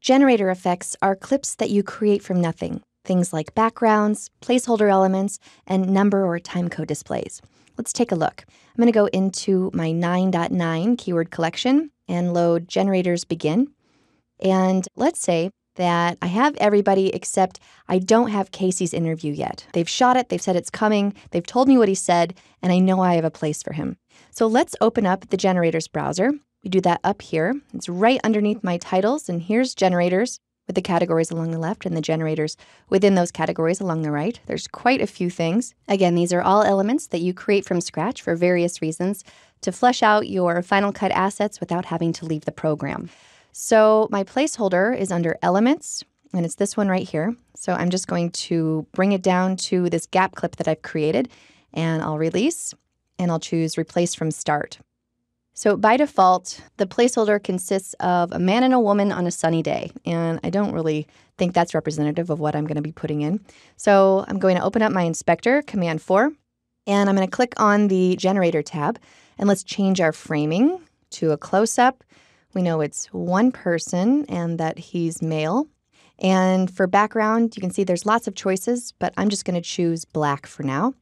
Generator effects are clips that you create from nothing, things like backgrounds, placeholder elements, and number or timecode displays. Let's take a look. I'm going to go into my 9.9 keyword collection and load generators begin. And let's say that I have everybody except I don't have Casey's interview yet. They've shot it, they've said it's coming, they've told me what he said, and I know I have a place for him. So let's open up the generators browser. We do that up here. It's right underneath my titles, and here's generators with the categories along the left and the generators within those categories along the right. There's quite a few things. Again, these are all elements that you create from scratch for various reasons to flesh out your Final Cut assets without having to leave the program. So my placeholder is under Elements, and it's this one right here. So I'm just going to bring it down to this gap clip that I've created, and I'll release, and I'll choose Replace from Start. So by default, the placeholder consists of a man and a woman on a sunny day, and I don't really think that's representative of what I'm going to be putting in. So I'm going to open up my inspector, Command 4, and I'm going to click on the Generator tab, and let's change our framing to a close-up. We know it's one person and that he's male. And for background, you can see there's lots of choices, but I'm just going to choose black for now.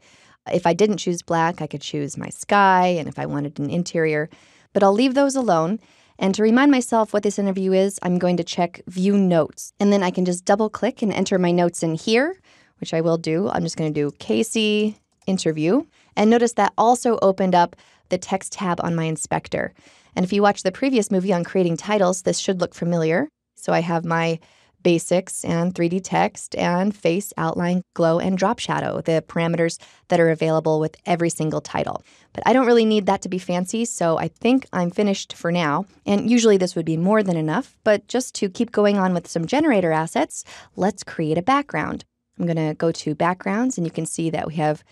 If I didn't choose black, I could choose my sky, and if I wanted an interior, but I'll leave those alone. And to remind myself what this interview is, I'm going to check View Notes, and then I can just double click and enter my notes in here, which I will do. I'm just going to do Casey Interview, and notice that also opened up the text tab on my inspector. And if you watch the previous movie on creating titles, this should look familiar. So I have my basics and 3D text and face, outline, glow, and drop shadow, the parameters that are available with every single title. But I don't really need that to be fancy, so I think I'm finished for now. And usually this would be more than enough, but just to keep going on with some generator assets, let's create a background. I'm going to go to Backgrounds, and you can see that we have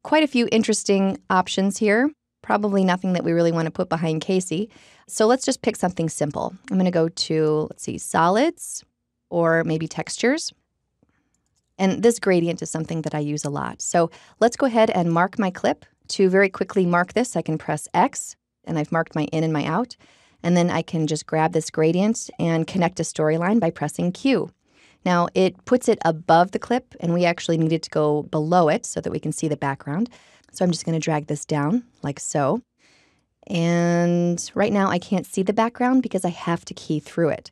quite a few interesting options here. Probably nothing that we really want to put behind Casey. So let's just pick something simple. I'm going to go to, let's see, Solids, or maybe Textures. And this gradient is something that I use a lot. So let's go ahead and mark my clip. To very quickly mark this, I can press X, and I've marked my in and my out. And then I can just grab this gradient and connect a storyline by pressing Q. Now it puts it above the clip, and we actually need it to go below it so that we can see the background. So I'm just going to drag this down like so. And right now I can't see the background because I have to key through it.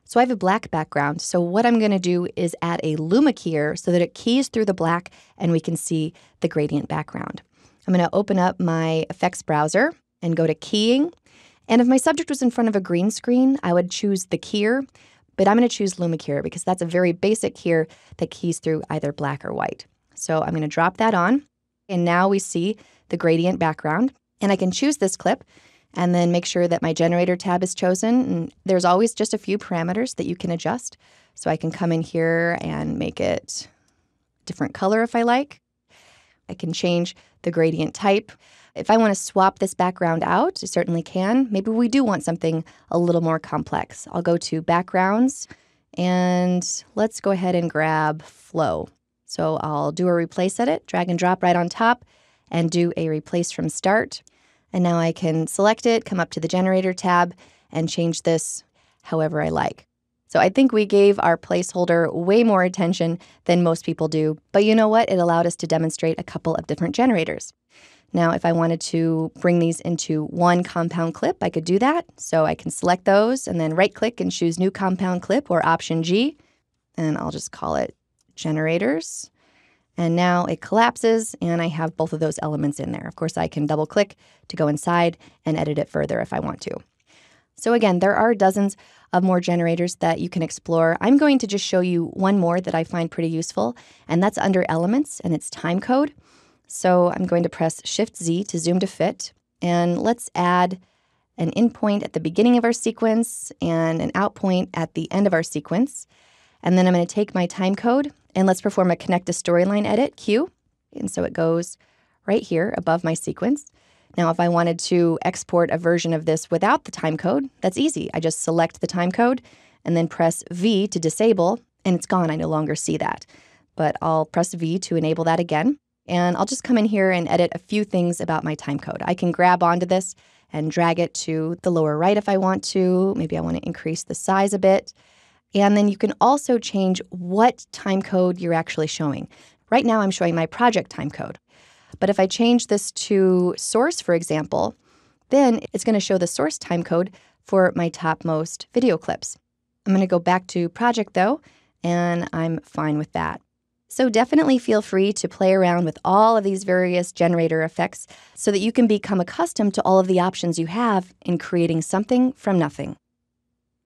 So I have a black background. So what I'm going to do is add a Luma keyer so that it keys through the black and we can see the gradient background. I'm going to open up my effects browser and go to keying. And if my subject was in front of a green screen, I would choose the keyer, but I'm going to choose Luma keyer because that's a very basic keyer that keys through either black or white. So I'm going to drop that on. And now we see the gradient background, and I can choose this clip and then make sure that my generator tab is chosen. And there's always just a few parameters that you can adjust. So I can come in here and make it different color if I like. I can change the gradient type. If I want to swap this background out, I certainly can. Maybe we do want something a little more complex. I'll go to Backgrounds, and let's go ahead and grab Flow. So I'll do a replace edit, drag and drop right on top, and do a replace from start. And now I can select it, come up to the generator tab, and change this however I like. So I think we gave our placeholder way more attention than most people do. But you know what? It allowed us to demonstrate a couple of different generators. Now, if I wanted to bring these into one compound clip, I could do that. So I can select those and then right-click and choose New Compound Clip or Option G. And I'll just call it Generators. And now it collapses, and I have both of those elements in there. Of course, I can double-click to go inside and edit it further if I want to. So again, there are dozens of more generators that you can explore. I'm going to just show you one more that I find pretty useful, and that's under Elements, and it's Timecode. So I'm going to press Shift-Z to zoom to fit, and let's add an in point at the beginning of our sequence and an out point at the end of our sequence. And then I'm going to take my timecode, and let's perform a Connect a Storyline edit, Q. And so it goes right here above my sequence. Now, if I wanted to export a version of this without the timecode, that's easy. I just select the timecode and then press V to disable, and it's gone. I no longer see that. But I'll press V to enable that again. And I'll just come in here and edit a few things about my timecode. I can grab onto this and drag it to the lower right if I want to. Maybe I want to increase the size a bit. And then you can also change what time code you're actually showing. Right now, I'm showing my project time code. But if I change this to source, for example, then it's going to show the source time code for my topmost video clips. I'm going to go back to project, though, and I'm fine with that. So definitely feel free to play around with all of these various generator effects so that you can become accustomed to all of the options you have in creating something from nothing.